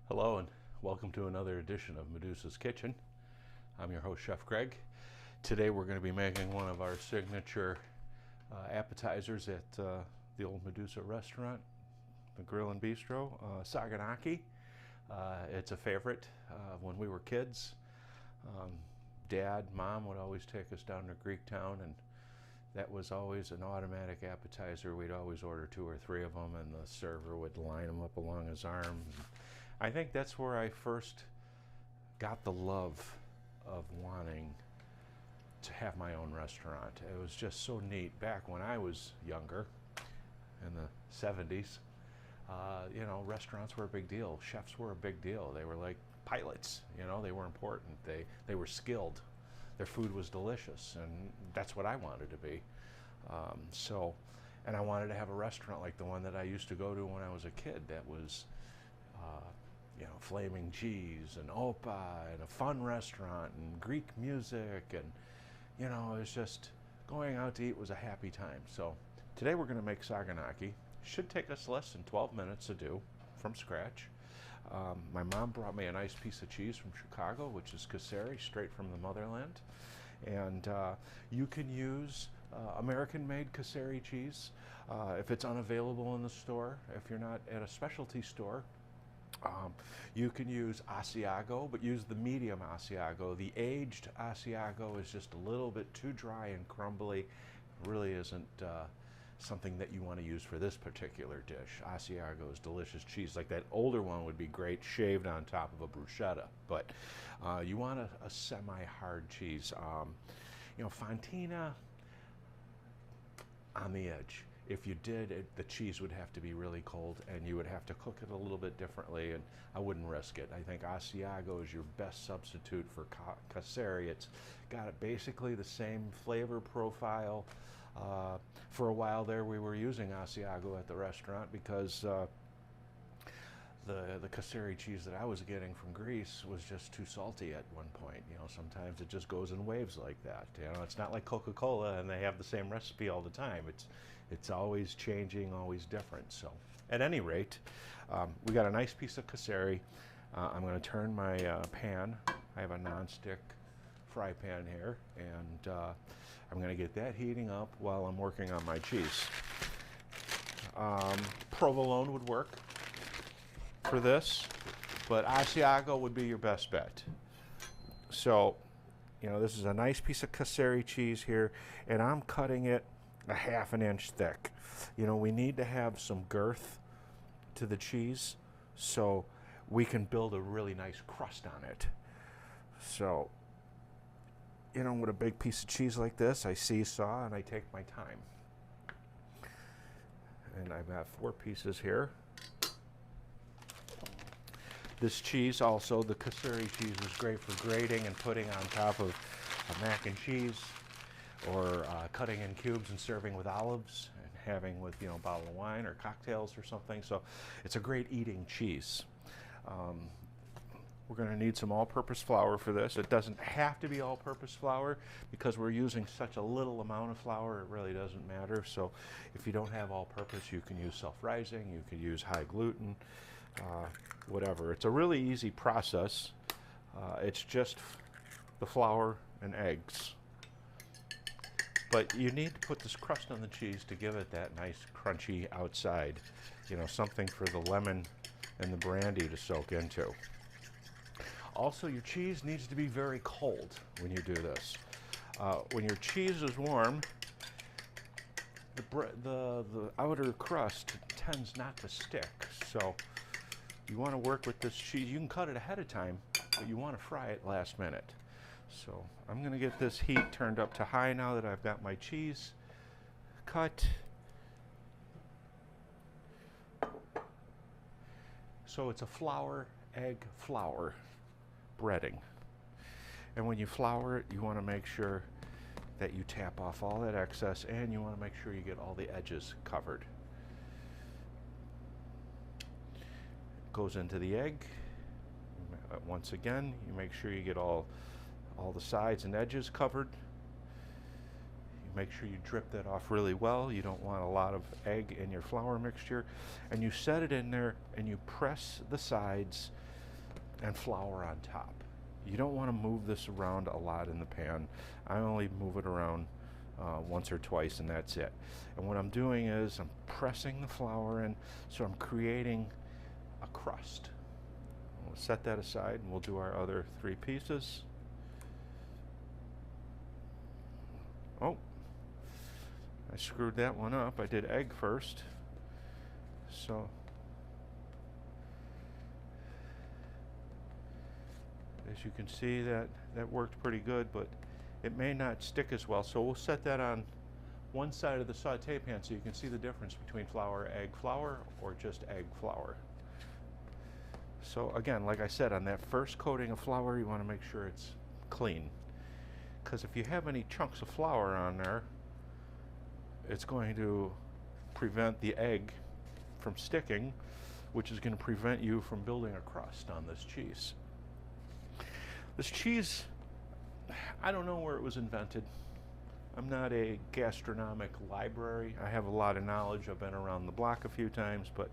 Hello and welcome to another edition of Medusa's Kitchen. I'm your host, Chef Greg. Today we're going to be making one of our signature appetizers at the old Medusa restaurant, the Grill and Bistro, Saganaki. It's a favorite when we were kids. Dad, Mom would always take us down to Greektown, and that was always an automatic appetizer. We'd always order 2 or 3 of them, and the server would line them up along his arm. I think that's where I first got the love of wanting to have my own restaurant. It was just so neat. Back when I was younger, in the 70s, restaurants were a big deal. Chefs were a big deal. They were like pilots, they were important. They were skilled. Their food was delicious, and that's what I wanted to be. And I wanted to have a restaurant like the one that I used to go to when I was a kid that was flaming cheese and opa and a fun restaurant and Greek music, and it was just going out to eat was a happy time. So today we're going to make Saganaki. Should take us less than 12 minutes to do from scratch. My mom brought me a nice piece of cheese from Chicago, which is Kasseri, straight from the motherland. And you can use American-made Kasseri cheese if it's unavailable in the store. If you're not at a specialty store, you can use Asiago, but use the medium Asiago. The aged Asiago is just a little bit too dry and crumbly. It really isn't something that you want to use for this particular dish. Asiago is delicious cheese. Like that older one would be great shaved on top of a bruschetta, but you want a semi-hard cheese. Fontina on the edge. If you did, the cheese would have to be really cold, and you would have to cook it a little bit differently, and I wouldn't risk it. I think Asiago is your best substitute for Kasseri. It's got basically the same flavor profile. For a while there, we were using Asiago at the restaurant because the Kasseri cheese that I was getting from Greece was just too salty at one point. Sometimes it just goes in waves like that. It's not like Coca-Cola and they have the same recipe all the time. It's always changing, always different. So at any rate, we got a nice piece of Kasseri. I'm going to turn my pan. I have a non-stick fry pan here, and I'm going to get that heating up while I'm working on my cheese. Provolone would work for this, but Asiago would be your best bet. So, this is a nice piece of Kasseri cheese here, and I'm cutting it a 1/2 inch thick. We need to have some girth to the cheese so we can build a really nice crust on it. So, with a big piece of cheese like this, I seesaw and I take my time. And I've got 4 pieces here. This cheese also, the Kasseri cheese, is great for grating and putting on top of a mac and cheese, or cutting in cubes and serving with olives and having with a bottle of wine or cocktails or something. So it's a great eating cheese. We're going to need some all-purpose flour for this. It doesn't have to be all-purpose flour because we're using such a little amount of flour. It really doesn't matter. So if you don't have all-purpose, you can use self-rising, you could use high gluten, whatever. It's a really easy process. It's just the flour and eggs. But you need to put this crust on the cheese to give it that nice crunchy outside. Something for the lemon and the brandy to soak into. Also, your cheese needs to be very cold when you do this. When your cheese is warm, the outer crust tends not to stick. So you want to work with this cheese. You can cut it ahead of time, but you want to fry it last minute. So I'm going to get this heat turned up to high now that I've got my cheese cut. So it's a flour, egg, flour breading. And when you flour it, you want to make sure that you tap off all that excess, and you want to make sure you get all the edges covered. It goes into the egg. Once again, you make sure you get all the sides and edges covered. You make sure you drip that off really well. You don't want a lot of egg in your flour mixture. And you set it in there and you press the sides and flour on top. You don't want to move this around a lot in the pan. I only move it around once or twice, and that's it. And what I'm doing is I'm pressing the flour in, so I'm creating a crust. We'll set that aside and we'll do our other 3 pieces. Oh, I screwed that one up. I did egg first. So as you can see, that worked pretty good, but it may not stick as well. So we'll set that on one side of the saute pan so you can see the difference between flour, egg flour, or just egg flour. So again, like I said, on that first coating of flour, you want to make sure it's clean. Because if you have any chunks of flour on there, it's going to prevent the egg from sticking, which is going to prevent you from building a crust on this cheese. This cheese, I don't know where it was invented. I'm not a gastronomic library. I have a lot of knowledge. I've been around the block a few times, but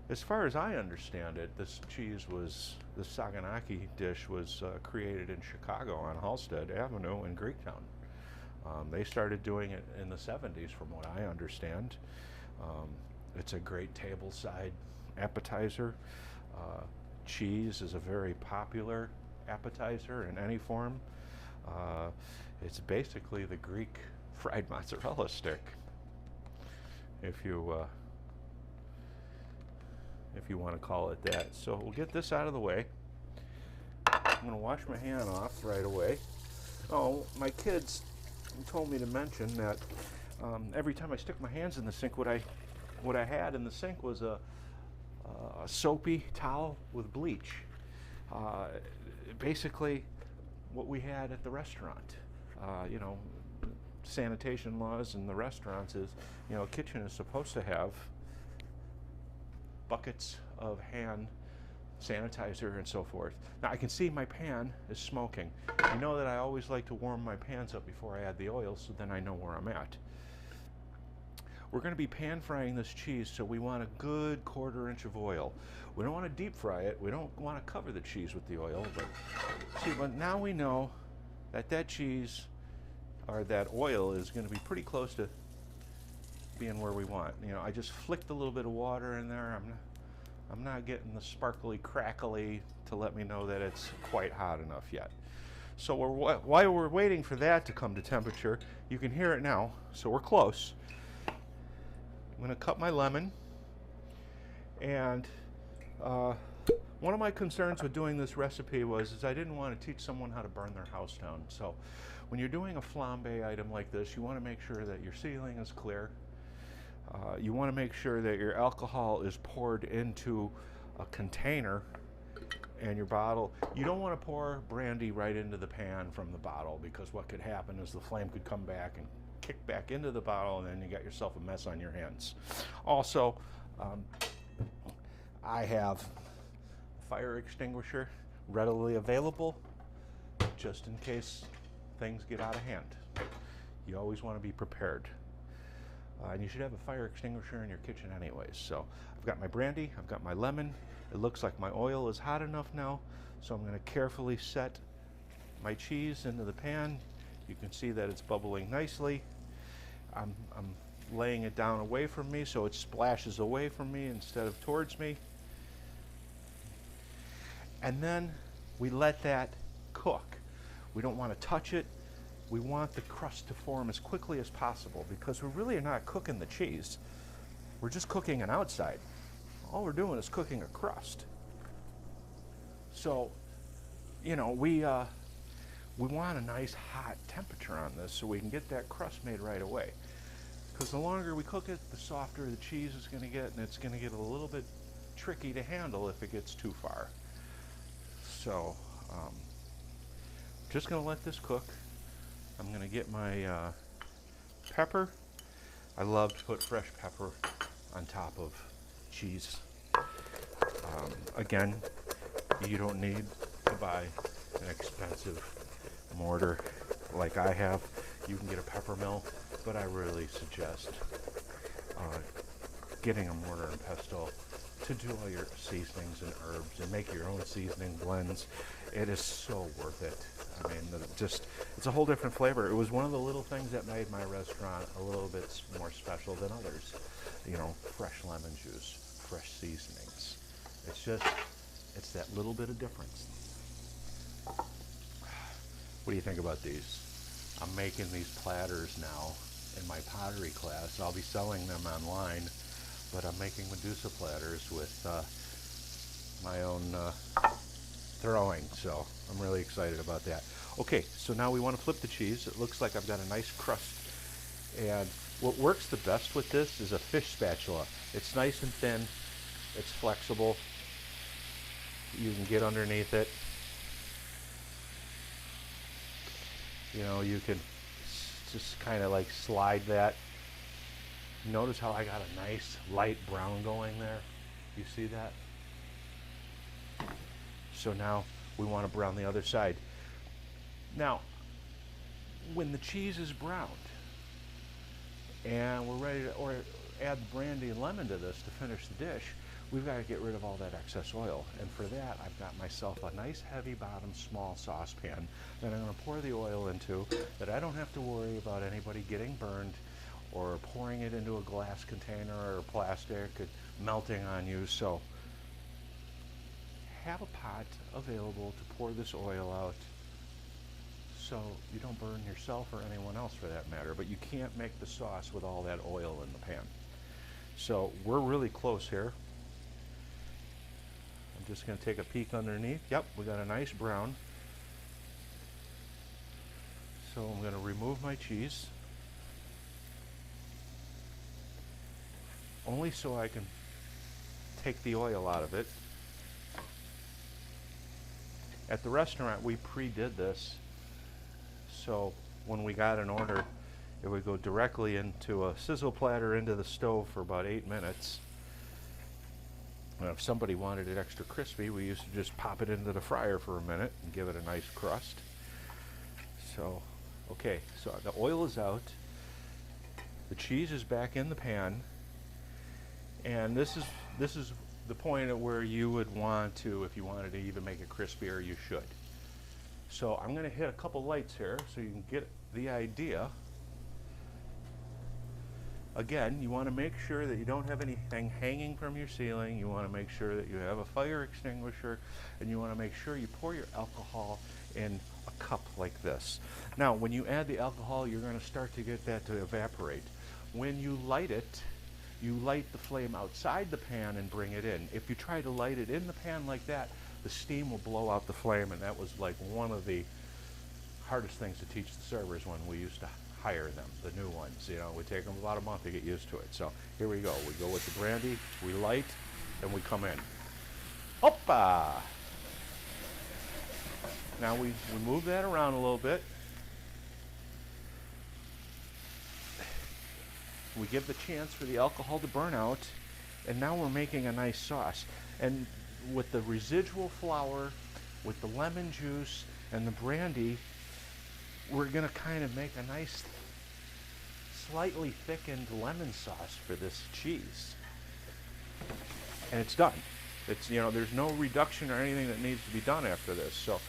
as far as I understand it, this cheese was, the Saganaki dish was created in Chicago on Halsted Avenue in Greektown. They started doing it in the 70s from what I understand. It's a great tableside appetizer. Cheese is a very popular appetizer in any form. It's basically the Greek fried mozzarella stick, if you want to call it that. So we'll get this out of the way. I'm going to wash my hand off right away. Oh, my kids told me to mention that every time I stick my hands in the sink, what I had in the sink was a soapy towel with bleach. Basically, what we had at the restaurant. You know, sanitation laws in the restaurants is, you know, a kitchen is supposed to have buckets of hand sanitizer and so forth. Now I can see my pan is smoking. I know that I always like to warm my pans up before I add the oil, so then I know where I'm at. We're going to be pan frying this cheese, so we want a good 1/4 inch of oil. We don't want to deep fry it. We don't want to cover the cheese with the oil, but see, but now we know that that cheese or that oil is going to be pretty close to being where we want. You know, I just flicked a little bit of water in there. I'm not getting the sparkly crackly to let me know that it's quite hot enough yet. So while we're waiting for that to come to temperature, you can hear it now, so we're close. I'm going to cut my lemon, and one of my concerns with doing this recipe was I didn't want to teach someone how to burn their house down. So when you're doing a flambe item like this, you want to make sure that your ceiling is clear. You want to make sure that your alcohol is poured into a container and your bottle. You don't want to pour brandy right into the pan from the bottle, because what could happen is the flame could come back and kick back into the bottle, and then you got yourself a mess on your hands. Also, I have a fire extinguisher readily available just in case things get out of hand. You always want to be prepared. And you should have a fire extinguisher in your kitchen anyways. So I've got my brandy, I've got my lemon. It looks like my oil is hot enough now, so I'm going to carefully set my cheese into the pan. You can see that it's bubbling nicely. I'm laying it down away from me so it splashes away from me instead of towards me. And then we let that cook. We don't want to touch it. We want the crust to form as quickly as possible, because we really are not cooking the cheese. We're just cooking an outside. All we're doing is cooking a crust. So, you know, we want a nice hot temperature on this so we can get that crust made right away. Because the longer we cook it, the softer the cheese is going to get, and it's going to get a little bit tricky to handle if it gets too far. So, just going to let this cook. I'm going to get my pepper. I love to put fresh pepper on top of cheese. Again, you don't need to buy an expensive mortar like I have. You can get a pepper mill, but I really suggest getting a mortar and pestle to do all your seasonings and herbs and make your own seasoning blends. It is so worth it. I mean, it's a whole different flavor. It was one of the little things that made my restaurant a little bit more special than others. You know, fresh lemon juice, fresh seasonings. It's that little bit of difference. What do you think about these? I'm making these platters now in my pottery class. I'll be selling them online, but I'm making Medusa platters with my own throwing, so I'm really excited about that. Okay, so now we want to flip the cheese. It looks like I've got a nice crust, and what works the best with this is a fish spatula. It's nice and thin, it's flexible, you can get underneath it. You know, you can just kind of like slide that. Notice how I got a nice light brown going there? You see that? So now we want to brown the other side. Now, when the cheese is browned and we're ready to add brandy and lemon to this to finish the dish, we've got to get rid of all that excess oil. And for that, I've got myself a nice heavy bottom small saucepan that I'm going to pour the oil into, that I don't have to worry about anybody getting burned or pouring it into a glass container or plastic and melting on you. So have a pot available to pour this oil out so you don't burn yourself or anyone else for that matter, but you can't make the sauce with all that oil in the pan. So we're really close here. I'm just going to take a peek underneath. Yep, we got a nice brown. So I'm going to remove my cheese, only so I can take the oil out of it. At the restaurant, we pre-did this, so when we got an order, it would go directly into a sizzle platter into the stove for about 8 minutes. And if somebody wanted it extra crispy, we used to just pop it into the fryer for a minute and give it a nice crust. So, okay, so the oil is out, the cheese is back in the pan, and this is the point at where you would want to, if you wanted to even make it crispier, you should. So I'm going to hit a couple lights here so you can get the idea. Again, you want to make sure that you don't have anything hanging from your ceiling. You want to make sure that you have a fire extinguisher, and you want to make sure you pour your alcohol in a cup like this. Now, when you add the alcohol, you're going to start to get that to evaporate. When you light it, you light the flame outside the pan and bring it in. If you try to light it in the pan like that, the steam will blow out the flame, and that was like one of the hardest things to teach the servers when we used to hire them, the new ones. You know, it would take them about a month to get used to it. So here we go. We go with the brandy, we light, and we come in. Hoppa! Now we move that around a little bit. We give the chance for the alcohol to burn out, and now we're making a nice sauce. And with the residual flour, with the lemon juice and the brandy, we're going to kind of make a nice, slightly thickened lemon sauce for this cheese. And it's done. It's, you know, there's no reduction or anything that needs to be done after this. So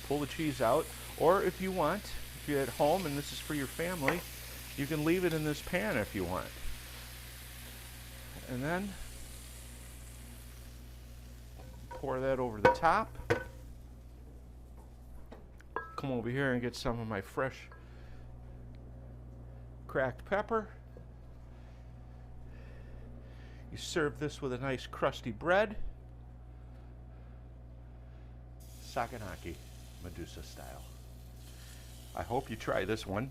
pull the cheese out, or if you want, if you're at home and this is for your family, you can leave it in this pan if you want. And then pour that over the top. Come over here and get some of my fresh cracked pepper. You serve this with a nice crusty bread. Saganaki, Medusa style. I hope you try this one.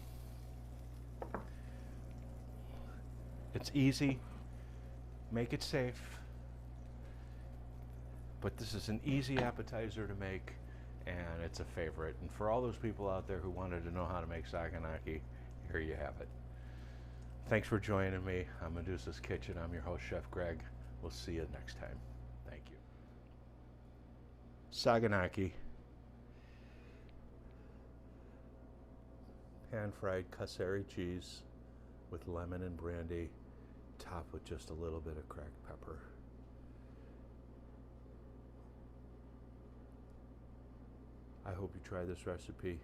It's easy, make it safe, but this is an easy appetizer to make, and it's a favorite. And for all those people out there who wanted to know how to make Saganaki, here you have it. Thanks for joining me on Medusa's Kitchen. I'm your host, Chef Greg. We'll see you next time. Thank you. Saganaki, pan-fried Kasseri cheese with lemon and brandy, topped with just a little bit of cracked pepper. hope you try this recipe.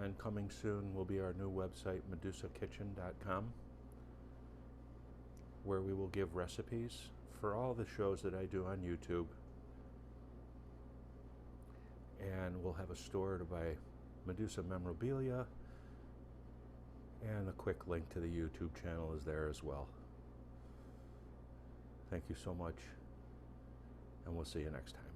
And coming soon will be our new website, medusakitchen.com, where we will give recipes for all the shows that I do on YouTube. And we'll have a store to buy Medusa memorabilia, and a quick link to the YouTube channel is there as well. Thank you so much, and we'll see you next time.